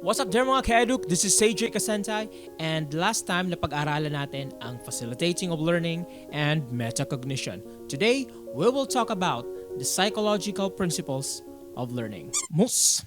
What's up there mga ka-eduk? This is CJ Kasentay, and last time napag-aralan natin ang facilitating of learning and metacognition. Today, we will talk about the psychological principles of learning. Mus!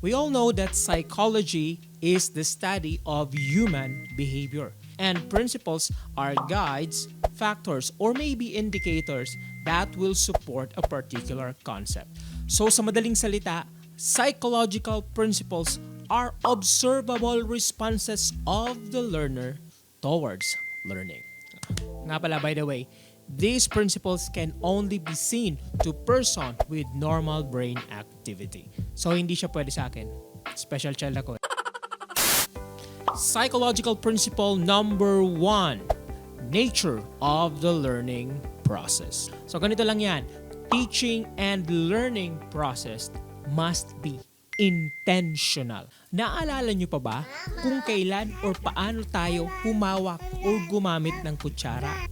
We all know that psychology is the study of human behavior, and principles are guides, factors, or maybe indicators that will support a particular concept. So sa madaling salita, psychological principles are observable responses of the learner towards learning. Nga pala, by the way, these principles can only be seen to person with normal brain activity. So hindi siya pwede sa akin. Special child ako. Psychological principle number 1, nature of the learning process. So ganito lang yan. Teaching and learning process must be intentional. Naalala nyo pa ba kung kailan or paano tayo humawak o gumamit ng kutsara?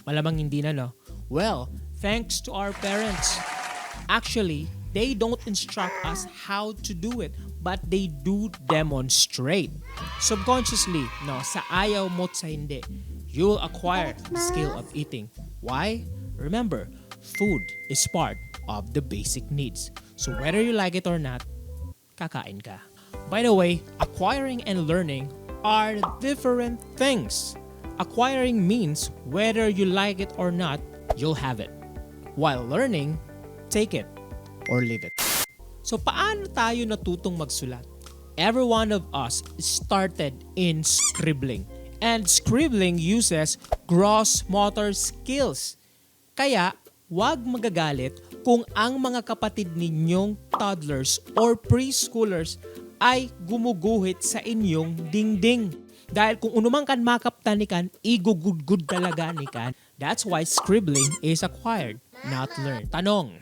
Malamang hindi na, no? Well, thanks to our parents. Actually, they don't instruct us how to do it, but they do demonstrate. Subconsciously, no, sa ayaw mo't sa hindi, you will acquire the skill of eating. Why? Remember, food is part of the basic needs. So whether you like it or not, kakain ka. By the way, acquiring and learning are different things. Acquiring means whether you like it or not, you'll have it. While learning, take it or leave it. So paano tayo natutong magsulat? Every one of us started in scribbling. And scribbling uses gross motor skills. Kaya, huwag magagalit kung ang mga kapatid ninyong toddlers or preschoolers ay gumuguhit sa inyong dingding. Dahil kung unumang kan makaptan ni kan, igugudgud talaga ni kan. That's why scribbling is acquired, not learned. Tanong,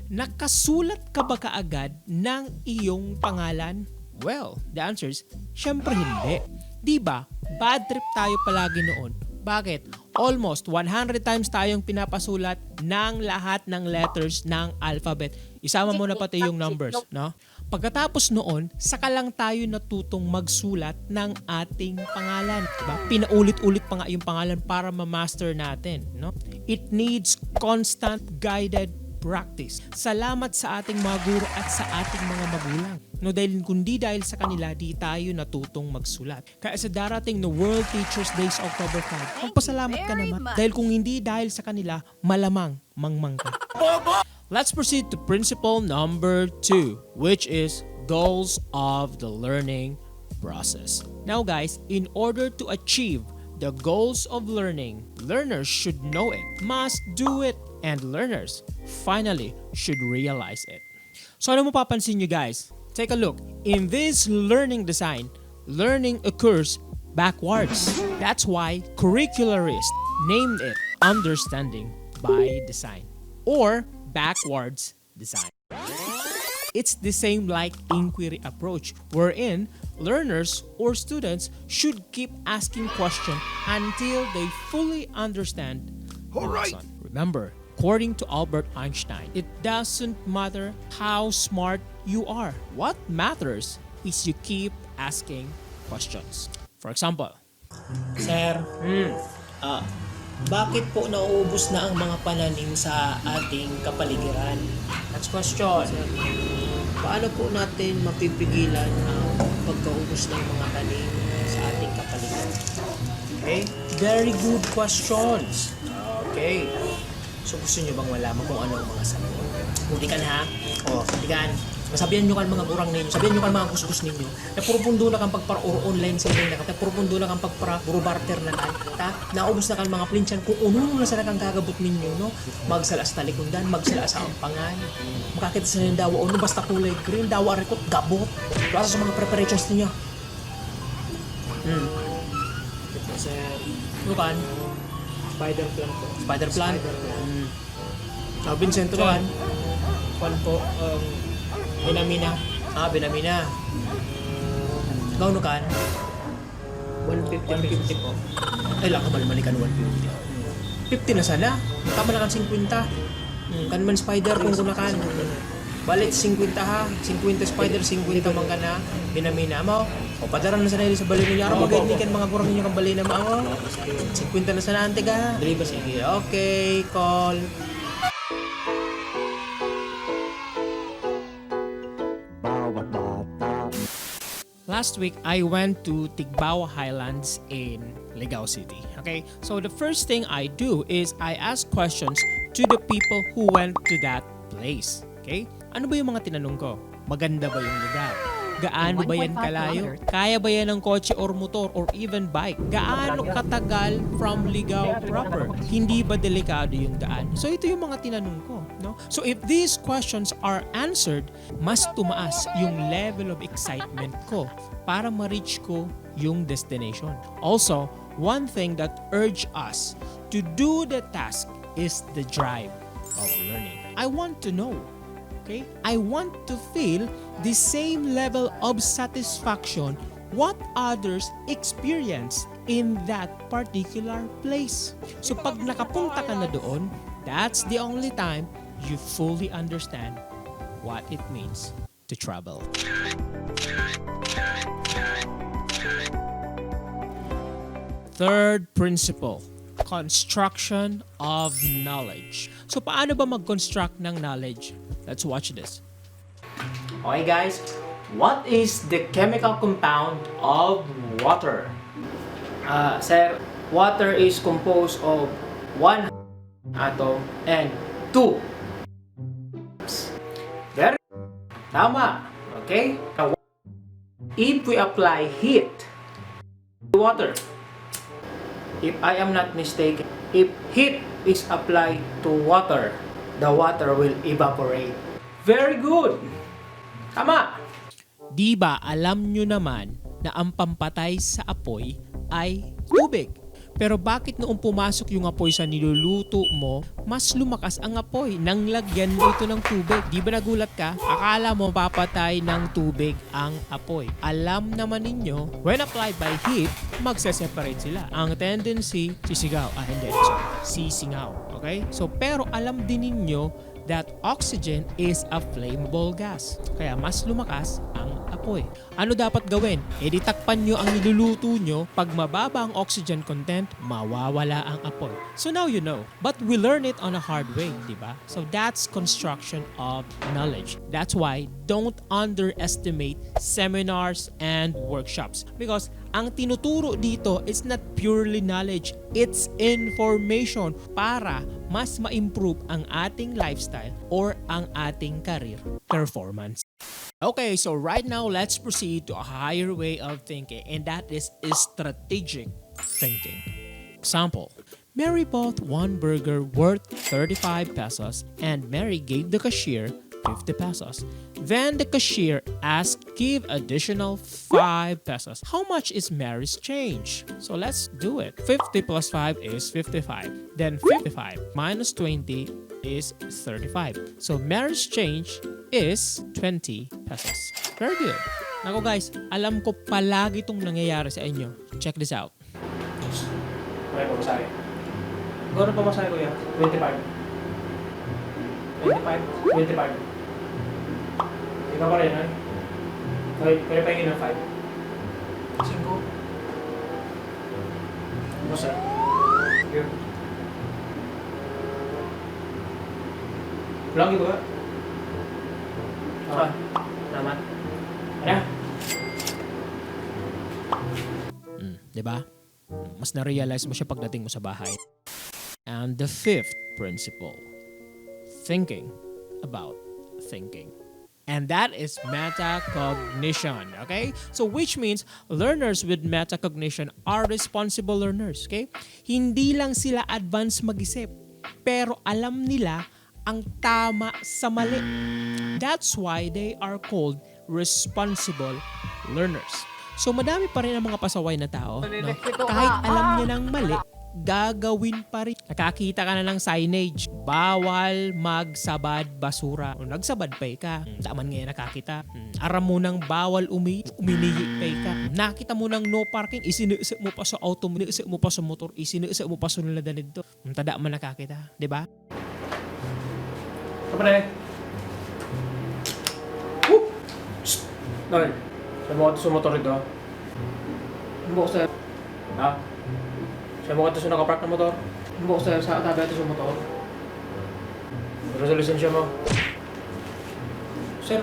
nakasulat ka ba kaagad ng iyong pangalan? Well, the answer is, syempre hindi. Diba, bad trip tayo palagi noon. Bakit? Almost 100 times tayong pinapasulat ng lahat ng letters ng alphabet. Isama mo na pati yung numbers, no? Pagkatapos noon, saka lang tayo natutong magsulat ng ating pangalan. Diba? Pinaulit-ulit pa nga yung pangalan para ma-master natin, no? It needs constant guided practice. Salamat sa ating mga guro at sa ating mga magulang. No, dahil kundi dahil sa kanila, di tayo natutong magsulat. Kaya sa darating na World Teachers Days October 5, magpasalamat ka naman. Dahil kung hindi dahil sa kanila, malamang mangmang ka. Let's proceed to principle number 2, which is goals of the learning process. Now guys, in order to achieve the goals of learning, learners should know it, must do it, and learners finally should realize it. So ano mapapansin nyo guys? Take a look. In this learning design, learning occurs backwards. That's why curricularists named it understanding by design or backwards design. It's the same like inquiry approach wherein learners or students should keep asking questions until they fully understand the lesson. Remember, according to Albert Einstein, it doesn't matter how smart you are. What matters is you keep asking questions. For example, Sir, bakit po nauubos na ang mga pananim sa ating kapaligiran? next question. Paano po natin mapipigilan ang pagkaubos ng mga tanim sa ating kapaligiran? Okay, very good questions. Okay. So gusto nyo bang malaman kung ano ang mga sagot? Hulikan ha? Hulikan. Sabihan nyo kan mga burang ninyo, sabihan nyo kan mga kuskus ninyo, na puro pundo na kang pagpara-online selling na ka, puro pundo na kang pagpara-buro-barter na kan, naubos na kan mga plinsyan, kung uno na sa kang kagabot ninyo, no? Magsala sa talikundan, magsala sa ampangan, makakita sa nang dawa, no? Basta kulay green, dawa rekot, gabot, basta sa mga preparations ninyo. Kasi, ano kan? Spider plant po. Spider plant. Vincent kan? Kwan po, Binamina. Binamina. Gawno kan? 150 po. Ay, lang ka malikan 150. 50 na sana. Tama na kan 50. Kanman spider kung kunakan. Balit 50 ha. 50 spider, 50 man ka na. Binamina mo. O padaran na sana sa balin niya. Araw magaynikan mga kurang ninyo kang balin na mo. 50 na sana ante ka. Dali ba sige? Okay, call. Last week, I went to Tigbawa Highlands in Ligao City. Okay, so the first thing I do is I ask questions to the people who went to that place. Okay, ano ba yung mga tinanong ko? Maganda ba yung lugar? Gaano ba yan kalayo? Kaya ba yan ng kotse or motor or even bike? Gaano katagal from Ligao proper? Hindi ba delikado yung daan? So ito yung mga tinanong ko. No? So if these questions are answered, mas tumaas yung level of excitement ko para ma-reach ko yung destination. Also, one thing that urge us to do the task is the drive of learning. I want to know. Okay? I want to feel the same level of satisfaction what others experience in that particular place. So pag nakapunta ka na doon, that's the only time you fully understand what it means to travel. Third principle, construction of knowledge. So paano ba mag-construct ng knowledge? Let's watch this. Okay guys, what is the chemical compound of water? Sir, water is composed of one atom and two. Very tama. Okay? Now, if we apply heat to water, if I am not mistaken, if heat is applied to water, the water will evaporate. Very good. Tama. Di ba alam nyo naman na ang pampatay sa apoy ay tubig? Pero bakit noong pumasok yung apoy sa niluluto mo, mas lumakas ang apoy nang lagyan mo ito ng tubig? Di ba nagulat ka? Akala mo papatay ng tubig ang apoy. Alam naman ninyo, when applied by heat, magse-separate sila. Ang tendency, sisingaw. Okay? So, pero alam din ninyo that oxygen is a flammable gas. Kaya mas lumakas ang apoy. Ano dapat gawin? Di takpan nyo ang niluluto nyo. Pag mababa ang oxygen content, mawawala ang apoy. So now you know. But we learn it on a hard way, di ba? So that's construction of knowledge. That's why don't underestimate seminars and workshops. Because ang tinuturo dito is not purely knowledge. It's information para mas ma-improve ang ating lifestyle or ang ating career performance. Okay, so right now, let's proceed to a higher way of thinking, and that is strategic thinking. Example, Mary bought one burger worth 35 pesos and Mary gave the cashier 50 pesos. Then the cashier asked, give additional 5 pesos. How much is Mary's change? So let's do it. 50 plus 5 is 55. Then 55 minus 20 is 35. So Mary's change is 20 pesos. Very good. Nako guys, alam ko palagi itong nangyayari sa inyo. Check this out. Kaya pamasahe. Gano'n pamasahe ko yan? 25. 25. Ikaw pa rin, ha? Kaya pahingin ng 5. 5. Ano sir? Here. Pulang gitu ka? Okay. Salamat. Ano? Diba? Mas na-realize mo siya pagdating mo sa bahay. And the fifth principle, thinking about thinking. And that is metacognition, okay? So which means learners with metacognition are responsible learners, okay? Hindi lang sila advanced mag-isip, pero alam nila ang tama sa mali. That's why they are called responsible learners. So madami pa rin ang mga pasaway na tao, no? Kahit alam niya ng mali, gagawin pa rin. Nakakita ka na ng signage, bawal magsabad basura. O nagsabad pa ka, daman ngayon nakakita. Aram mo ng bawal uminihi pa ka. Nakita mo ng no parking, isinuusap mo pa sa auto, isinuusap mo pa sa motor, isinuusap mo pa sa nuladan nito. Tada man nakakita, di ba? Kapre. Whoop! Dahil, siya mo ka sa motor ito. Ano ko sir? Ha? Siya mo ka sa nakapark na motor? Ano ko sir? Sa tabi ito sa motor? Pero sa lisensya mo? Sir,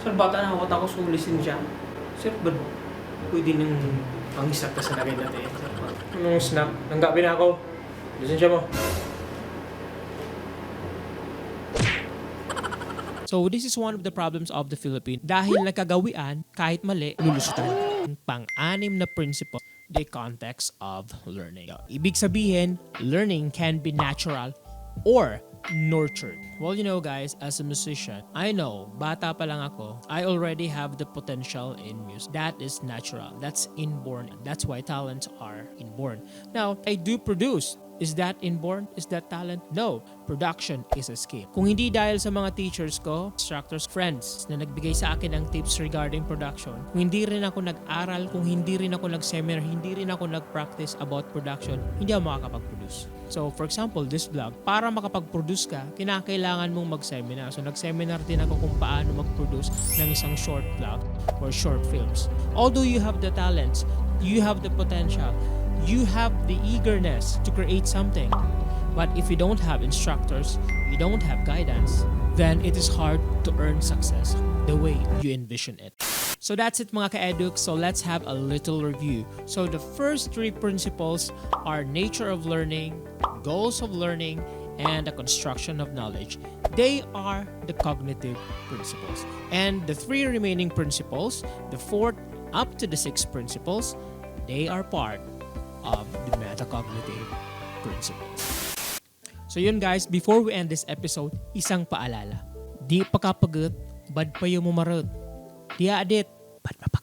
sir, bata na ako sa lisensya. Sir, ba't pwede nang pangisak ka sa lagay natin? Sir, anong snap? Nanggapin na ako. Lisensya mo. So this is one of the problems of the Philippines. Dahil nagkagawian, kahit mali, lulusutan. Pang-anim na principle, the context of learning. Ibig sabihin, learning can be natural or nurtured. Well, you know guys, as a musician, I know, bata pa lang ako, I already have the potential in music. That is natural. That's inborn. That's why talents are inborn. Now, I do produce. Is that inborn? Is that talent? No. Production is a skill. Kung hindi dahil sa mga teachers ko, instructors, friends na nagbigay sa akin ng tips regarding production, kung hindi rin ako nag-aral, kung hindi rin ako nag-seminar, hindi rin ako nag-practice about production, hindi ako makakapag-produce. So, for example, this vlog, para makapag-produce ka, kinakailangan mong mag-seminar. So, nag-seminar din ako kung paano mag-produce ng isang short vlog or short films. Although you have the talents, you have the potential, you have the eagerness to create something. But if you don't have instructors, you don't have guidance, then it is hard to earn success the way you envision it. So that's it mga ka-eduk. So let's have a little review. So the first three principles are nature of learning, goals of learning, and the construction of knowledge. They are the cognitive principles. And the three remaining principles, the fourth up to the sixth principles, they are part of the metacognitive principles. So yun guys, before we end this episode, isang paalala. Di pa kapagot, bad pa yung mumarot. Di Adit, bad mapak.